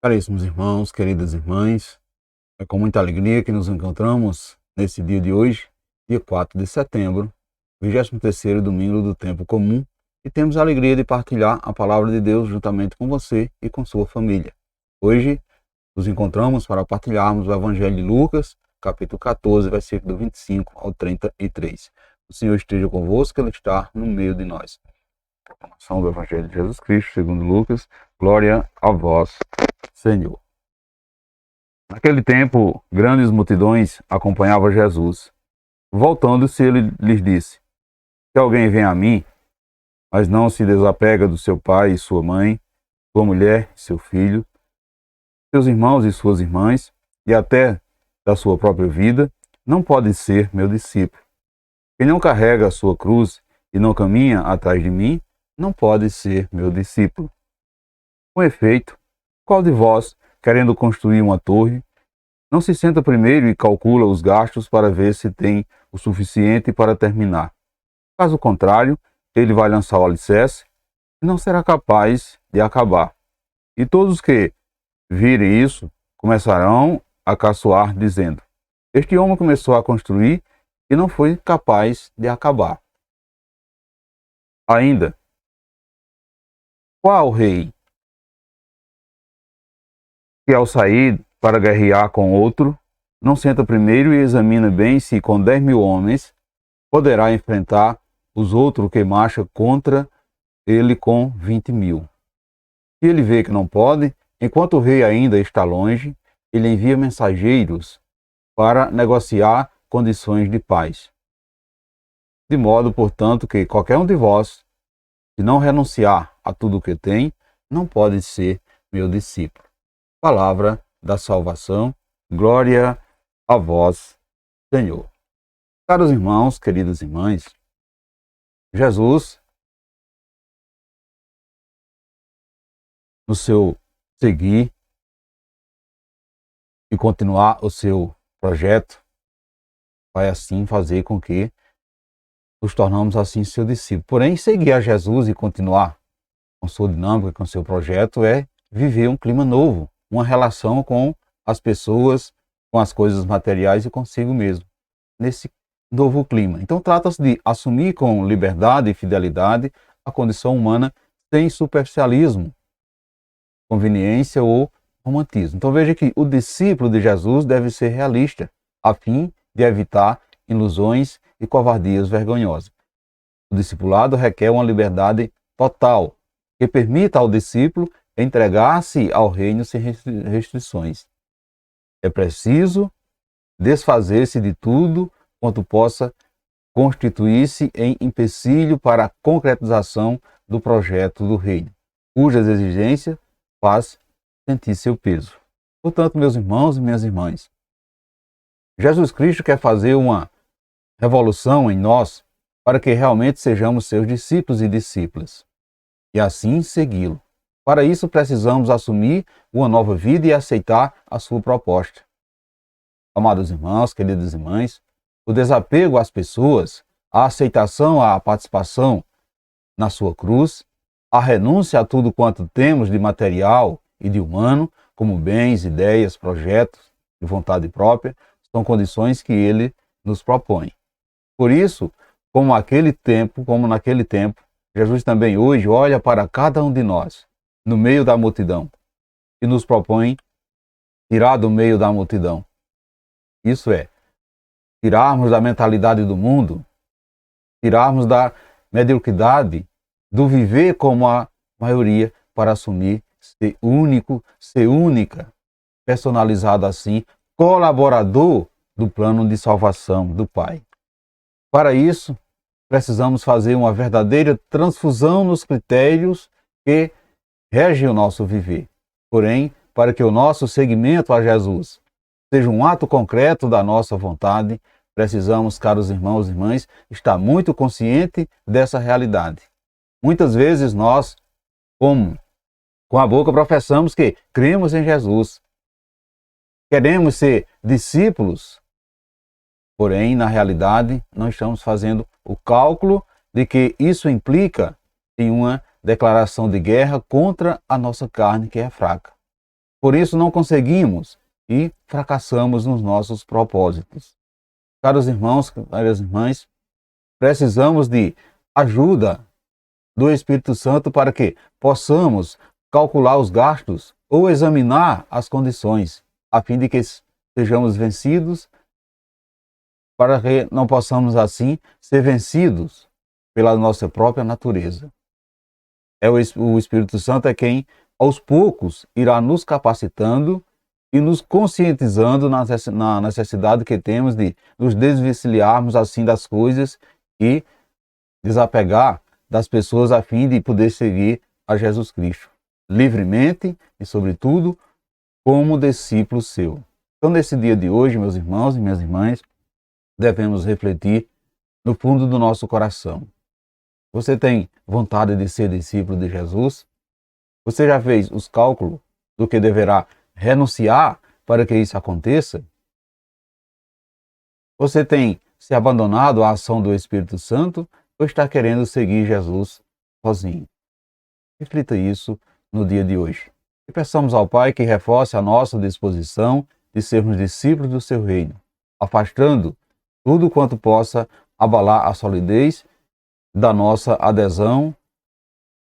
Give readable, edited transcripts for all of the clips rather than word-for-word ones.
Caríssimos irmãos, queridas irmãs, é com muita alegria que nos encontramos nesse dia de hoje, dia 4 de setembro, 23º domingo do tempo comum, e temos a alegria de partilhar a palavra de Deus juntamente com você e com sua família. Hoje nos encontramos para partilharmos o Evangelho de Lucas, capítulo 14, versículo 25 ao 33. O Senhor esteja convosco, Ele está no meio de nós. Proclamação do Evangelho de Jesus Cristo, segundo Lucas. Glória a vós, Senhor. Naquele tempo, grandes multidões acompanhavam Jesus. Voltando-se, ele lhes disse: Se alguém vem a mim, mas não se desapega do seu pai e sua mãe, sua mulher e seu filho, seus irmãos e suas irmãs, e até da sua própria vida, não pode ser meu discípulo. Quem não carrega a sua cruz e não caminha atrás de mim, não pode ser meu discípulo. Com efeito, qual de vós, querendo construir uma torre, não se senta primeiro e calcula os gastos para ver se tem o suficiente para terminar? Caso contrário, ele vai lançar o alicerce e não será capaz de acabar. E todos que virem isso começarão a caçoar, dizendo: Este homem começou a construir e não foi capaz de acabar. Ainda, qual rei que ao sair para guerrear com outro, não senta primeiro e examina bem se com 10.000 homens poderá enfrentar os outros que marcham contra ele com 20.000? Se ele vê que não pode, enquanto o rei ainda está longe, ele envia mensageiros para negociar condições de paz. De modo, portanto, que qualquer um de vós, se não renunciar a tudo o que tem, não pode ser meu discípulo. Palavra da salvação, glória a vós, Senhor. Caros irmãos, queridas irmãs, Jesus, no seu seguir e continuar o seu projeto, vai assim fazer com que nos tornamos assim seu discípulo. Porém, seguir a Jesus e continuar com sua dinâmica, com seu projeto, é viver um clima novo, uma relação com as pessoas, com as coisas materiais e consigo mesmo, nesse novo clima. Então trata-se de assumir com liberdade e fidelidade a condição humana sem superficialismo, conveniência ou romantismo. Então veja que o discípulo de Jesus deve ser realista, a fim de evitar ilusões e covardias vergonhosas. O discipulado requer uma liberdade total, que permita ao discípulo entregar-se ao reino sem restrições. É preciso desfazer-se de tudo quanto possa constituir-se em empecilho para a concretização do projeto do reino, cujas exigências faz sentir seu peso. Portanto, meus irmãos e minhas irmãs, Jesus Cristo quer fazer uma revolução em nós para que realmente sejamos seus discípulos e discípulas, e assim segui-lo. Para isso, precisamos assumir uma nova vida e aceitar a sua proposta. Amados irmãos, queridas irmãs, o desapego às pessoas, a aceitação à participação na sua cruz, a renúncia a tudo quanto temos de material e de humano, como bens, ideias, projetos e vontade própria, são condições que ele nos propõe. Por isso, como naquele tempo, Jesus também hoje olha para cada um de nós, no meio da multidão, e nos propõe tirar do meio da multidão. Isso é, tirarmos da mentalidade do mundo, tirarmos da mediocridade, do viver como a maioria, para assumir ser único, ser única, personalizado assim, colaborador do plano de salvação do Pai. Para isso, precisamos fazer uma verdadeira transfusão nos critérios que regem o nosso viver. Porém, para que o nosso seguimento a Jesus seja um ato concreto da nossa vontade, precisamos, caros irmãos e irmãs, estar muito consciente dessa realidade. Muitas vezes nós, com a boca, professamos que cremos em Jesus, queremos ser discípulos, porém, na realidade, não estamos fazendo o cálculo de que isso implica em uma declaração de guerra contra a nossa carne, que é fraca. Por isso não conseguimos e fracassamos nos nossos propósitos. Caros irmãos, caras irmãs, precisamos de ajuda do Espírito Santo para que possamos calcular os gastos ou examinar as condições, a fim de que sejamos vencidos, para que não possamos assim ser vencidos pela nossa própria natureza. O Espírito Santo é quem, aos poucos, irá nos capacitando e nos conscientizando na necessidade que temos de nos desvencilharmos assim das coisas e desapegar das pessoas a fim de poder seguir a Jesus Cristo livremente e, sobretudo, como discípulo seu. Então, nesse dia de hoje, meus irmãos e minhas irmãs, devemos refletir no fundo do nosso coração. Você tem vontade de ser discípulo de Jesus? Você já fez os cálculos do que deverá renunciar para que isso aconteça? Você tem se abandonado à ação do Espírito Santo ou está querendo seguir Jesus sozinho? Reflita isso no dia de hoje. E peçamos ao Pai que reforce a nossa disposição de sermos discípulos do seu reino, afastando tudo quanto possa abalar a solidez da nossa adesão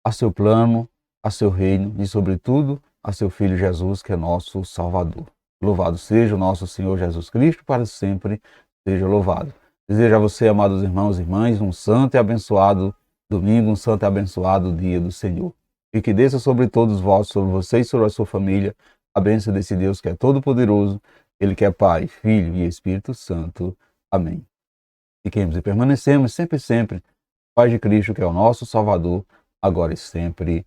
a seu plano, a seu reino e, sobretudo, a seu Filho Jesus, que é nosso Salvador. Louvado seja o nosso Senhor Jesus Cristo, para sempre seja louvado. Desejo a você, amados irmãos e irmãs, um santo e abençoado domingo, um santo e abençoado dia do Senhor. E que desça sobre todos vós, sobre vocês e sobre a sua família, a bênção desse Deus que é todo-poderoso, Ele que é Pai, Filho e Espírito Santo. Amém. Fiquemos e permanecemos sempre, sempre, Pai de Cristo, que é o nosso Salvador, agora e sempre.